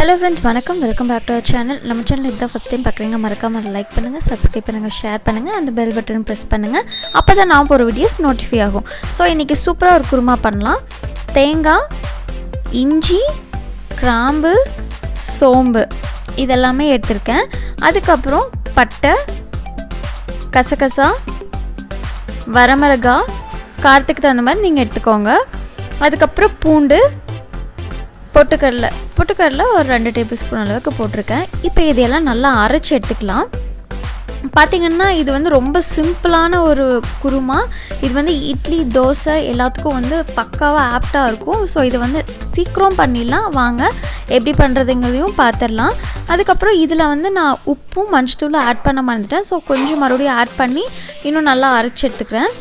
Hello friends, வணக்கம். Welcome back to our channel. நம்ம channel இதுதான் ஃபர்ஸ்ட் டைம் பார்க்குறீங்க, மறக்காம லைக் பண்ணுங்கள், சப்ஸ்கிரைப் பண்ணுங்கள், ஷேர் பண்ணுங்கள், அந்த பெல் பட்டன் ப்ரெஸ் பண்ணுங்கள். அப்போ தான் நான் போகிற வீடியோஸ் நோட்டிஃபை ஆகும். ஸோ இன்றைக்கி சூப்பராக ஒரு குருமா பண்ணலாம். தேங்காய், இஞ்சி, கிராம்பு, சோம்பு இதெல்லாமே எடுத்திருக்கேன். அதுக்கப்புறம் பட்டை, கசகசா, வரமிளகா, காரத்துக்கு தகுந்த மாதிரி நீங்கள் எடுத்துக்கோங்க. அதுக்கப்புறம் பூண்டு, பொட்டுக்கடலை ஒரு 2 டேபிள் ஸ்பூன் அளவுக்கு போட்டிருக்கேன். இப்போ இதையெல்லாம் நல்லா அரைச்சி எடுத்துக்கலாம். பார்த்திங்கன்னா இது வந்து ரொம்ப சிம்பிளான ஒரு குருமா. இது வந்து இட்லி, தோசை எல்லாத்துக்கும் வந்து பக்காவாக ஆப்டாக இருக்கும். ஸோ இதை வந்து சீக்கிரம் பண்ணிடலாம். வாங்க எப்படி பண்ணுறதுங்கிறதையும் பார்த்துடலாம். அதுக்கப்புறம் இதில் வந்து நான் உப்பும் மஞ்சத்தூளும் ஆட் பண்ண மறந்துட்டேன். ஸோ கொஞ்சம் மறுபடியும் ஆட் பண்ணி இன்னும் நல்லா அரைச்சி எடுத்துக்கிறேன்.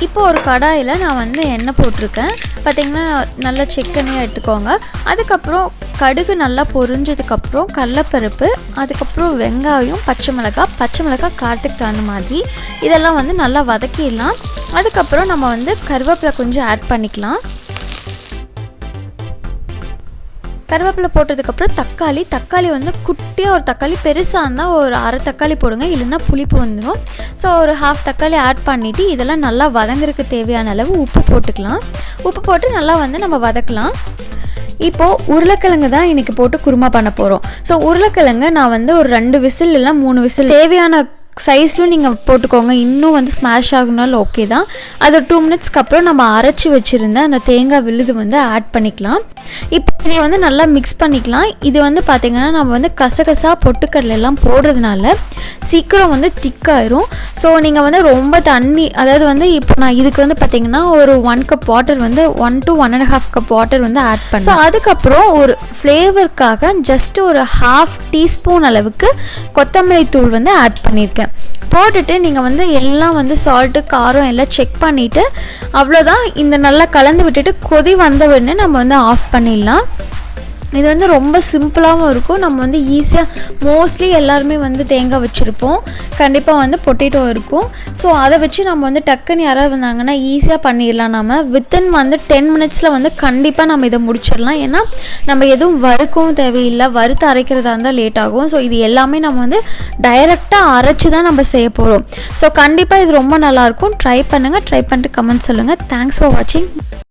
இப்போ ஒரு கடாயில் நான் வந்து எண்ணெய் போட்டிருக்கேன். பார்த்திங்கன்னா நல்லா செக்கெண்ணெய் எடுத்துக்கோங்க. அதுக்கப்புறம் கடுகு நல்லா பொரிஞ்சதுக்கப்புறம் கடலைப்பருப்பு, அதுக்கப்புறம் வெங்காயம், பச்சை மிளகாய் காரத்துக்கு தகுந்த மாதிரி இதெல்லாம் வந்து நல்லா வதக்கிடலாம். அதுக்கப்புறம் நம்ம வந்து கருவேப்பிலை கொஞ்சம் ஆட் பண்ணிக்கலாம். கருவேப்பிலை போட்டதுக்கப்புறம் தக்காளி வந்து குட்டியாக ஒரு தக்காளி, பெருசாக இருந்தால் ஒரு அரை தக்காளி போடுங்க, இல்லைன்னா புளிப்பு வந்துடும். ஸோ ஒரு ஹாஃப் தக்காளி ஆட் பண்ணிவிட்டு இதெல்லாம் நல்லா வதங்குறதுக்கு தேவையான அளவு உப்பு போட்டுக்கலாம். உப்பு போட்டு நல்லா வந்து நம்ம வதக்கலாம். இப்போது உருளைக்கிழங்கு தான் இன்றைக்கி போட்டு குருமா பண்ண போகிறோம். ஸோ உருளைக்கிழங்கு நான் வந்து ஒரு 2 விசில் இல்லை 3 விசில் தேவையான சைஸ்லும் நீங்கள் போட்டுக்கோங்க. இன்னும் வந்து ஸ்மாஷ் ஆகுனாலும் ஓகே தான். அது ஒரு 2 மினிட்ஸ்க்கு அப்புறம் நம்ம அரைச்சி வச்சுருந்த அந்த தேங்காய் விழுது வந்து ஆட் பண்ணிக்கலாம். இப்போ இதை வந்து நல்லா மிக்ஸ் பண்ணிக்கலாம். இது வந்து பார்த்திங்கன்னா நம்ம வந்து கசகசா, பொட்டுக்கடலை எல்லாம் போடுறதுனால சீக்கிரம் வந்து திக்காயிரும். ஸோ நீங்கள் வந்து ரொம்ப தண்ணி, அதாவது வந்து இப்போ நான் இதுக்கு வந்து பார்த்திங்கன்னா ஒரு 1 கப் வாட்டர் வந்து 1 to 1.5 கப் வாட்டர் வந்து ஆட் பண்ணேன். ஸோ அதுக்கப்புறம் ஒரு ஃப்ளேவருக்காக ஜஸ்ட் ஒரு 1/2 டீஸ்பூன் அளவுக்கு கொத்தமல்லி தூள் வந்து ஆட் பண்ணியிருக்கேன். போட்டுட்டு நீங்கள் வந்து எல்லாம் வந்து சால்ட்டு, காரம் எல்லாம் செக் பண்ணிவிட்டு அவ்வளோதான். இந்த நல்லா கலந்து விட்டுட்டு கொதி வந்த உடனே நம்ம வந்து ஆஃப் பண்ணிடலாம். இது வந்து ரொம்ப சிம்பிளாகவும் இருக்கும். நம்ம வந்து ஈஸியாக மோஸ்ட்லி எல்லாருமே வந்து தேங்காய் வச்சுருப்போம், கண்டிப்பாக வந்து பொட்டேட்டோ இருக்கும். ஸோ அதை வச்சு நம்ம வந்து டக்குன்னு யாராவது வந்தாங்கன்னா ஈஸியாக பண்ணிடலாம். நம்ம வித்தின் வந்து 10 மினிட்ஸில் வந்து கண்டிப்பாக நம்ம இதை முடிச்சிடலாம். ஏன்னா நம்ம எதுவும் வறுக்கவும் தேவையில்லை, வறுத்து அரைக்கிறதா இருந்தால் லேட் ஆகும். ஸோ இது எல்லாமே நம்ம வந்து டைரெக்டாக அரைச்சி தான் நம்ம செய்ய போகிறோம். ஸோ கண்டிப்பாக இது ரொம்ப நல்லாயிருக்கும். ட்ரை பண்ணுங்கள். ட்ரை பண்ணிட்டு கமெண்ட் சொல்லுங்கள். தேங்க்ஸ் ஃபார் வாட்சிங்.